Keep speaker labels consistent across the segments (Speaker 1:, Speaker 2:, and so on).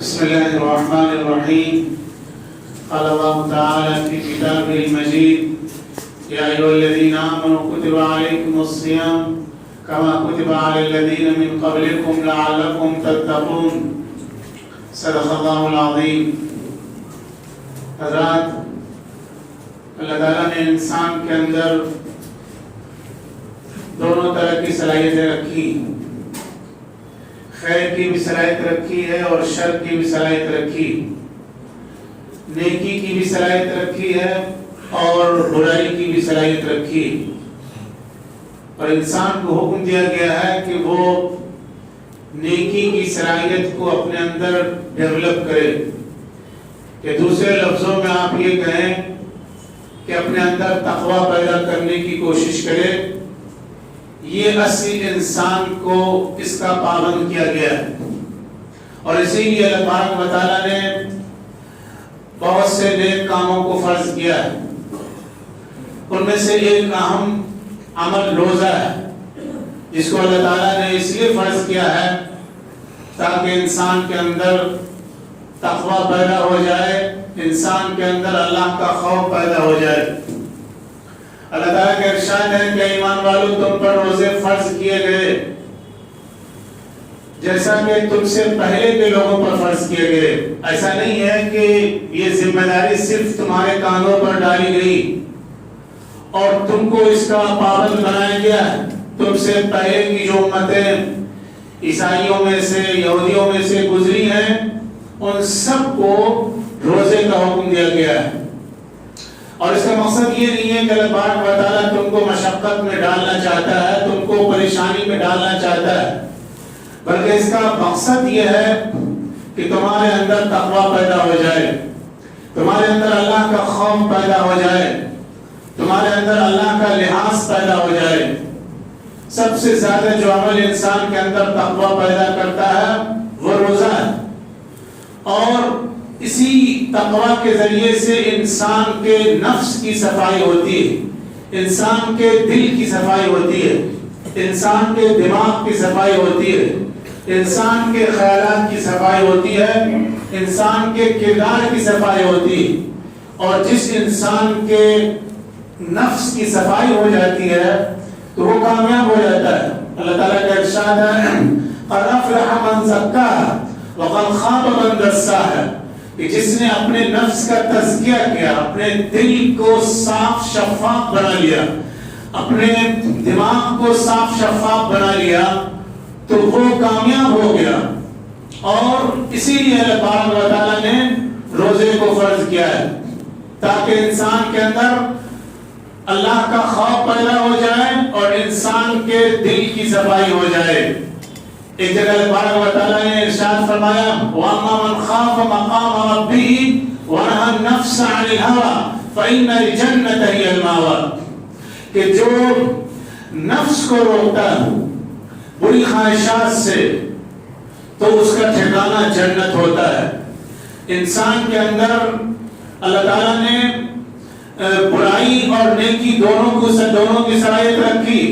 Speaker 1: بسم الله الرحمن الرحيم. قال الله تعالى في كتابه المجيد: يا أيها الذين آمنوا كتب عليكم الصيام كما كتب على الذين من قبلكم لعلكم تتقون. صدق الله العظیم. حضرات، اللہ تعالیٰ نے انسان کے اندر دونوں طرح کی صلاحیتیں رکھی، خیر کی بھی صلاحیت رکھی ہے اور شر کی بھی صلاحیت رکھی، نیکی کی بھی صلاحیت رکھی ہے اور برائی کی بھی صلاحیت رکھی. اور انسان کو حکم دیا گیا ہے کہ وہ نیکی کی صلاحیت کو اپنے اندر ڈیولپ کرے. کہ دوسرے لفظوں میں آپ یہ کہیں کہ اپنے اندر تقوی پیدا کرنے کی کوشش کرے. یہ اصلی انسان کو اس کا پابند کیا گیا ہے، اور اسی لیے اللہ تبارک و تعالیٰ نے بہت سے نیک کاموں کو فرض کیا ہے. ان میں سے ایک اہم عمل روزہ ہے، جس کو اللہ تعالیٰ نے اس لیے فرض کیا ہے تاکہ انسان کے اندر تقوی پیدا ہو جائے، انسان کے اندر اللہ کا خوف پیدا ہو جائے. اللہ تعالیٰ کا ارشاد ہے کہ ایمان والو، تم پر روزے فرض کیے گئے جیسا کہ تم سے پہلے کے لوگوں پر فرض کیے گئے. ایسا نہیں ہے کہ یہ ذمہ داری صرف تمہارے کانوں پر ڈالی گئی اور تم کو اس کا پابند بنایا گیا. تم سے پہلے کی جو امتیں عیسائیوں میں سے، یہودیوں میں سے گزری ہیں، ان سب کو روزے کا حکم دیا گیا ہے. اور اس کا مقصد یہ نہیں ہے کہ اللہ تبارک و تعالیٰ تم کو مشقت میں ڈالنا چاہتا ہے، تم کو پریشانی میں ڈالنا چاہتا ہے، بلکہ اس کا مقصد یہ ہے کہ تمہارے اندر تقوی پیدا ہو جائے، تمہارے اندر اللہ کا خوف پیدا ہو جائے، تمہارے اندر اللہ کا لحاظ پیدا ہو جائے. سب سے زیادہ جو عمل انسان کے اندر تقوی پیدا کرتا ہے وہ روزہ ہے. اور اسی تقوی کے ذریعے سے انسان کے نفس کی صفائی ہوتی ہے، انسان کے دل کی صفائی ہوتی ہے، انسان کے دماغ کی صفائی ہوتی ہے، انسان کے خیالات کی صفائی ہوتی ہے، انسان کے کردار کی صفائی ہوتی ہے. اور جس انسان کے نفس کی صفائی ہو جاتی ہے تو وہ کامیاب ہو جاتا ہے. اللہ تعالیٰ کا ارشاد ہے: قد افلح من زکاہا وقد خاب من دساہا. کہ جس نے اپنے نفس کا تزکیہ کیا، اپنے دل کو صاف شفاف بنا لیا، اپنے دماغ کو صاف شفاف بنا لیا، تو وہ کامیاب ہو گیا. اور اسی لیے اللہ تبارک و تعالیٰ نے روزے کو فرض کیا ہے تاکہ انسان کے اندر اللہ کا خوف پیدا ہو جائے اور انسان کے دل کی صفائی ہو جائے. ایک جگہ اللہ تبارک و تعالیٰ نے ارشاد فرمایا: وَأَمَّا مَنْ خَافَ مَقَامَ رَبِّهِ وَنَهَى النَّفْسَ عَنِ الْهَوَىٰ فَإِنَّ الْجَنَّةَ هِيَ الْمَأْوَىٰ. کہ جو نفس کو روکتا ہے بری خواہشات سے تو اس کا ٹھکانہ جنت ہوتا ہے. انسان کے اندر اللہ تعالیٰ نے برائی اور نیکی دونوں کی صلاحیت رکھی،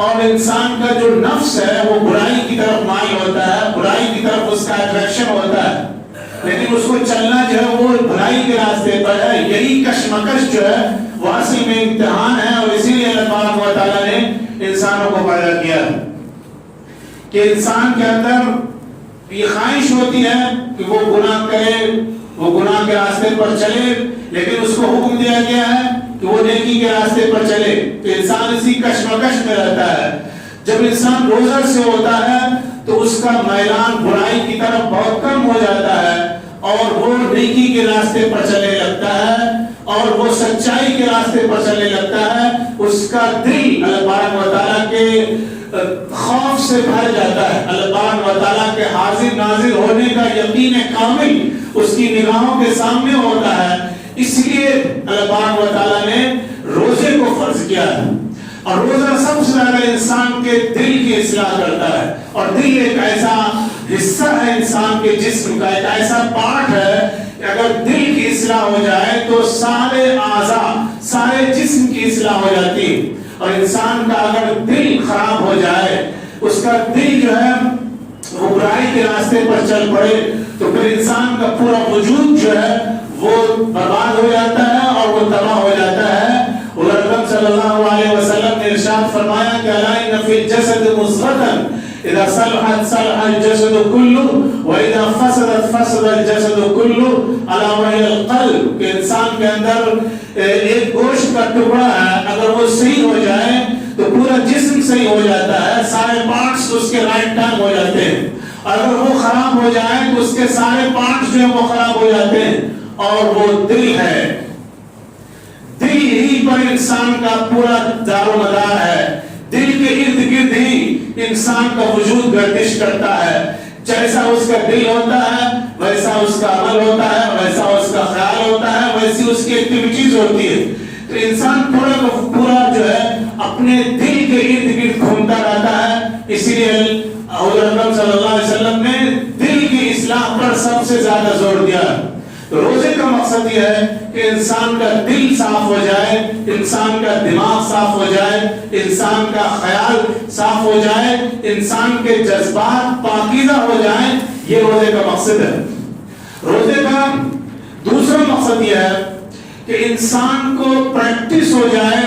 Speaker 1: اور انسان کا جو نفس ہے وہ برائی کی طرف مائل ہوتا ہے، برائی کی طرف اس کا اٹریکشن ہوتا ہے، لیکن اس کو چلنا جو ہے وہ برائی کے راستے پر ہے. یہی کشمکش جو ہے وہ اصل میں امتحان ہے. اور اسی لیے اللہ تبارک و تعالیٰ نے انسانوں کو پیدا کیا کہ انسان کے اندر یہ خواہش ہوتی ہے کہ وہ گناہ کرے، وہ گناہ کے راستے پر چلے، لیکن اس کو حکم دیا گیا ہے کہ وہ نیکی کے راستے پر چلے. تو انسان اسی کشمکش میں رہتا ہے. جب انسان روزہ سے ہوتا ہے تو اس کا میلان برائی کی طرف بہت کم ہو جاتا ہے اور وہ نیکی کے راستے پر چلنے لگتا ہے اور وہ سچائی کے راستے پر چلنے لگتا ہے. اس کا دل اللہ تبارک و تعالیٰ کے خوف سے بھر جاتا ہے. اللہ تبارک و تعالیٰ کے حاضر ناظر ہونے کا یقین کامل اس کی نگاہوں کے سامنے ہوتا ہے. اس لیے اللہ تبارک و تعالیٰ نے روزے کو فرض کیا ہے. اور روزہ سب سے زیادہ انسان کے دل کی اصلاح کرتا ہے. اور دل ایک ایسا حصہ ہے انسان کے جسم کا، ایک ایسا پارٹ ہے کہ اگر دل کی اصلاح ہو جائے تو سارے اعضاء، سارے جسم کی اصلاح ہو جاتی ہے. اور انسان کا اگر دل خراب ہو جائے، اس کا دل جو ہے وہ برائی کے راستے پر چل پڑے تو پھر انسان کا پورا وجود جو ہے وہ برباد ہو جاتا ہے اور وہ تباہ ہو جاتا ہے۔ اور اکرم صلی اللہ علیہ وسلم نے ارشاد فرمایا کہ الا ان فی الجسد مضغۃ اذا صلحت صلح الجسد كله واذا فسدت فسد الجسد كله الا وهي القلب، کہ انسان کے اندر ایک گوشت کا ٹکڑا ہے، اگر وہ صحیح ہو جائے تو پورا جسم صحیح ہو جاتا ہے، سارے پارٹس اس کے رائٹ ٹائم ہو جاتے ہیں۔ اگر وہ خراب ہو جائے تو اس کے سارے پارٹس جو ہیں وہ خراب ہو جاتے ہیں، اور وہ دل ہے۔ دل ہی پر انسان کا پورا دار و مدار ہے، دل کے ارد گرد ہی انسان کا وجود گردش کرتا ہے۔ جیسا اس کا دل ہوتا ہے ویسا اس کا عمل ہوتا ہے، ویسا اس کا خیال ہوتا ہے، ویسی اس کی ایکٹیویٹیز ہوتی ہے۔ تو انسان پورا کا پورا جو ہے اپنے دل کے ارد گرد گھومتا رہتا ہے۔ اسی لیے حضور اکرم صلی اللہ علیہ وسلم نے دل کی اصلاح پر سب سے زیادہ زور دیا۔ تو روزے کا مقصد یہ ہے کہ انسان کا دل صاف ہو جائے، انسان کا دماغ صاف ہو جائے، انسان کا خیال صاف ہو جائے، انسان کے جذبات پاکیزہ ہو جائیں، یہ روزے کا مقصد ہے۔ روزے کا دوسرا مقصد یہ ہے کہ انسان کو پریکٹس ہو جائے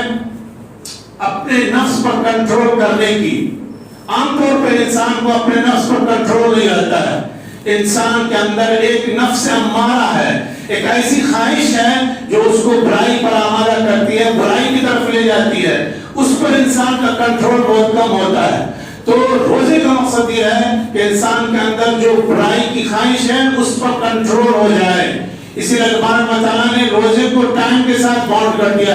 Speaker 1: اپنے نفس پر کنٹرول کرنے کی۔ عام طور پہ انسان کو اپنے نفس پر کنٹرول نہیں رہتا ہے۔ انسان کے اندر ایک نفس امارہ ہے، ایک ایسی خواہش ہے جو اس کو برائی پر آمادہ کرتی ہے، برائی کی طرف لے جاتی ہے، اس پر انسان کا کنٹرول بہت کم ہوتا ہے۔ تو روزے کا مقصد یہ ہے کہ انسان کے اندر جو برائی کی خواہش ہے اس پر کنٹرول ہو جائے۔ اسی لیے اللہ تعالیٰ نے روزے کو ٹائم کے ساتھ باؤنڈ کر دیا،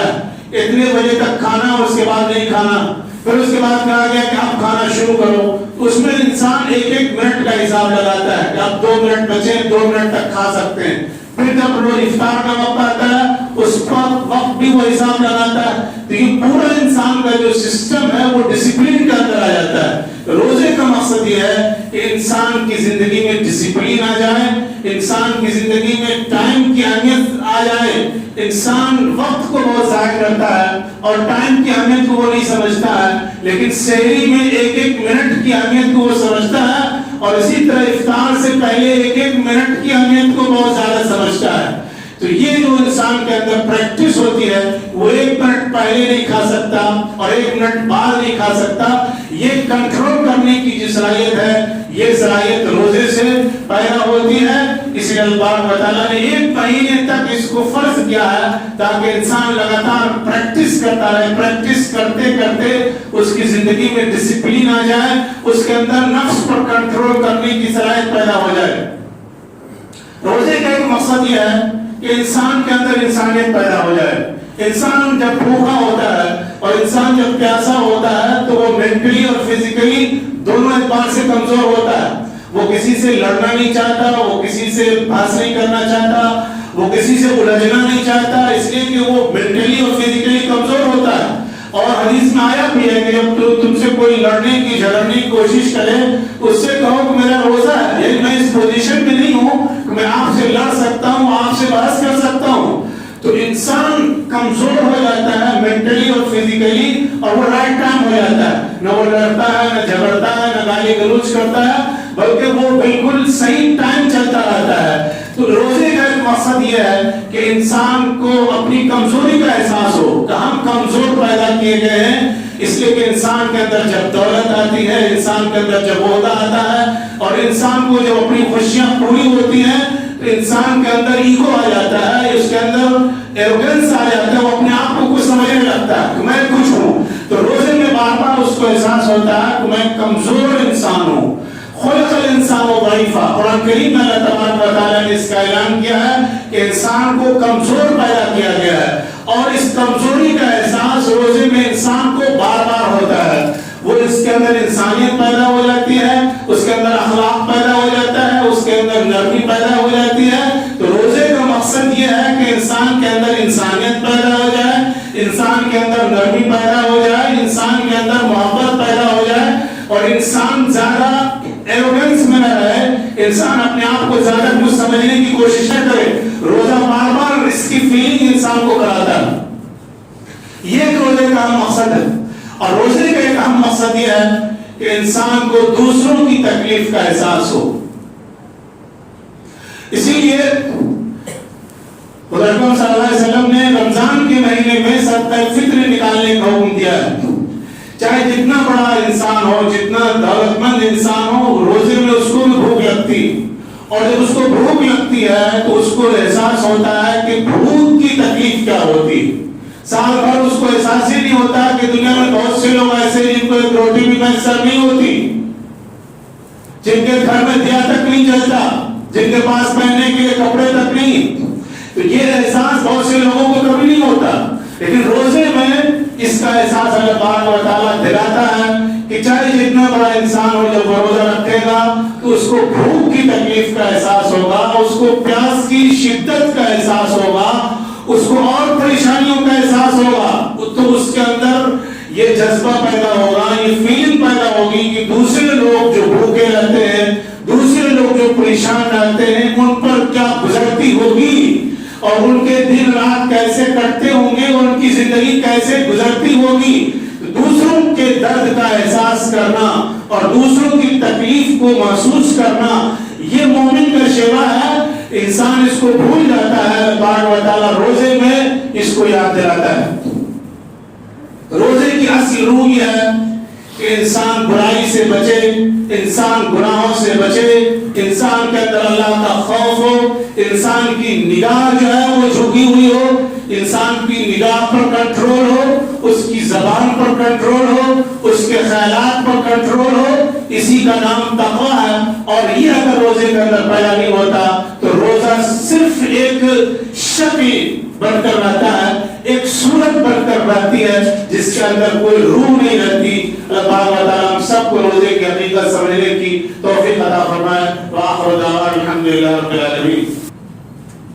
Speaker 1: اتنے بجے تک کھانا اور اس کے بعد نہیں کھانا، پھر اس کے بعد کہا گیا کہ آپ کھانا شروع کرو۔ اس میں انسان ایک ایک منٹ کا حساب لگاتا ہے کہ آپ 2 منٹ بچے 2 منٹ تک کھا سکتے ہیں۔ پھر جب روز افطار کا وقت آتا ہے اس پر وقت بھی وہ حساب لگاتا ہے۔ تو یہ پورا انسان کا جو سسٹم ہے وہ ڈسپلین کے اندر آ جاتا ہے۔ روزے کا مقصد یہ ہے کہ انسان کی زندگی میں ڈسپلین آ جائے، انسان کی زندگی میں ٹائم کی اہمیت آ جائے۔ انسان وقت کو بہت ضائع کرتا ہے اور ٹائم کی اہمیت کو وہ نہیں سمجھتا ہے، لیکن سحری میں ایک ایک منٹ کی اہمیت کو وہ سمجھتا ہے، اور اسی طرح افطار سے پہلے ایک ایک منٹ کی اہمیت کو بہت زیادہ سمجھتا ہے۔ تو یہ جو انسان کے اندر پریکٹس ہوتی ہے وہ 1 منٹ پہلے نہیں کھا سکتا اور 1 منٹ بعد نہیں کھا سکتا، یہ کنٹرول کرنے کی جو صلاحیت ہے یہ صلاحیت روزے سے پیدا ہوتی ہے۔ اس لیے اللہ تعالیٰ نے 1 مہینے تک اس کو فرض کیا ہے تاکہ انسان لگاتار پریکٹس کرتا رہے، پریکٹس کرتے کرتے اس کی زندگی میں ڈسپلین آ جائے، اس کے اندر نفس پر کنٹرول کرنے کی صلاحیت پیدا ہو جائے۔ روزے کا ایک مقصد یہ ہے کہ انسان کے اندر انسانیت پیدا ہو جائے۔ انسان جب بھوکا ہوتا ہے اور انسان جب پیاسا ہوتا ہے تو وہ مینٹلی اور فزیکلی دونوں اعتبار سے کمزور ہوتا ہے۔ وہ کسی سے لڑنا نہیں چاہتا، وہ کسی سے بحث نہیں کرنا چاہتا، وہ کسی سے الجھنا نہیں چاہتا، اس لیے کہ وہ مینٹلی اور فزیکلی کمزور ہوتا ہے۔ اور حدیث میں آیا بھی ہے کہ جب تم سے کوئی لڑنے کی جھگڑنے کی کوشش کرے اس سے کہو کہ میرا روزہ ہے، یعنی میں اس پوزیشن میں نہیں ہوں کہ میں آپ سے لڑ سکتا ہوں، آپ سے بحث کر سکتا ہوں۔ تو انسان کمزور ہو جاتا ہے مینٹلی اور فزیکلی، اور وہ رائٹ ٹائم ہو جاتا ہے، نہ وہ لڑتا ہے، نہ جھگڑتا ہے، نہ گالی گلوچ کرتا ہے، بلکہ وہ بالکل صحیح ٹائم چلتا رہتا ہے۔ تو روزے کا ایک مقصد یہ ہے کہ انسان کو اپنی کمزوری کا احساس ہو کہ ہم کمزور پیدا کیے گئے ہیں، اس لیے کہ انسان کے اندر جب دولت آتی ہے، انسان کے اندر جب عہدہ آتا ہے اور انسان کو جب اپنی خوشیاں پوری ہوتی ہیں تو انسان کے اندر ایگو آ جاتا ہے، اس کے اندر ایروگنس آ جاتا ہے، وہ اپنے آپ کو کچھ سمجھنے لگتا ہے کہ میں کچھ ہوں۔ تو روزے میں بار بار اس کو احساس ہوتا ہے کہ میں کمزور انسان ہوں۔ خلق الانسان ضعیفا، قرآن کریم میں اللہ تبارک و تعالیٰ نے اس کا اعلان کیا ہے کہ انسان کو کمزور پیدا کیا گیا ہے، اور اس کمزوری کا احساس روزے میں انسان کو بار بار ہوتا ہے۔ وہ اس کے اندر انسانیت پیدا ہو جاتی ہے، اس کے اندر اخلاق پیدا ہو جاتا ہے، اس کے اندر نرمی پیدا ہو جاتی ہے۔ تو روزے کا مقصد یہ ہے کہ انسان کے اندر انسانیت پیدا ہو جائے، انسان کے اندر نرمی پیدا ہو جائے، انسان کے اندر محبت پیدا ہو جائے، اور انسان زیادہ ایروگنس میں نہ رہے، انسان اپنے آپ کو زیادہ کچھ سمجھنے کی کوشش نہ کرے۔ روزہ بار بار اس کی فیلنگ انسان کو کراتا ہے، یہ روزے کا اہم مقصد ہے۔ اور روزے کا ایک اہم مقصد یہ ہے کہ انسان کو دوسروں کی تکلیف کا احساس ہو. اسی لیے خدا اکرم صلی اللہ علیہ وسلم نے رمضان کے مہینے میں صدقہ فطر نکالنے کا حکم دیا ہے. چاہے جتنا بڑا انسان ہو, جتنا دولت مند انسان ہو, روزے میں اس کو بھی بھوک لگتی, اور جب اس کو بھوک لگتی ہے تو اس کو احساس ہوتا ہے کہ بھوک کی تکلیف کیا ہوتی. سال بھر اس کو احساس ہی نہیں ہوتا کہ دنیا میں بہت سے لوگ ایسے جن کو ایک روٹی بھی میسر نہیں ہوتی, جن کے گھر میں دیا تک نہیں جلتا, جن کے پاس پہننے کے لیے کپڑے تک نہیں. تو یہ احساس بہت سے لوگوں کو کبھی نہیں ہوتا, لیکن روزے میں اس کا احساس اللہ پاک و تعالیٰ دلاتا ہے کہ چاہے جتنا بڑا انسان ہو, جب وہ روزہ رکھے گا تو اس کو بھوک کی تکلیف کا احساس ہوگا, اس کو پیاس کی شدت کا احساس ہوگا, اس کو اور پریشانیوں کا احساس ہوگا. تو اس کے اندر یہ جذبہ پیدا ہوگا, یہ فیلنگ پیدا ہوگی کہ دوسرے لوگ جو بھوکے رہتے ہیں, دوسرے لوگ جو پریشان رہتے ہیں, ان پر کیا گزرتی ہوگی, اور ان کے دن رات کیسے کٹتے ہوں گے, اور ان کی زندگی کیسے گزرتی ہوگی. دوسروں کے درد کا احساس کرنا اور دوسروں کی تکلیف کو محسوس کرنا, یہ مومن کا شیوا ہے. انسان اس کو بھول جاتا ہے, اللہ و تعالیٰ روزے میں اس کو یاد دلاتا ہے. روزے کی اصل روح یہ ہے کہ انسان برائی سے بچے, انسان گناہوں سے بچے, انسان کے اندر اللہ کا خوف ہو, انسان کی نگاہ جو ہے وہ جھکی ہوئی ہو, انسان کی نگاہ پر کنٹرول ہو, اس کی زبان پر کنٹرول ہو, اس کے خیالات پر کنٹرول ہو. اسی کا نام تقویٰ ہے. اور یہ اگر روزے کے اندر پیدا نہیں ہوتا تو روزہ صرف ایک شکل بن کر رہتا ہے, ایک صورت بن کر رہتی ہے جس کے اندر کوئی روح نہیں رہتی. اللہ تعالیٰ ہم سب کو روزے کی حقیقت سمجھنے کی توفیق عطا فرمائے. وآخر دعوانا الحمدللہ رب العالمین.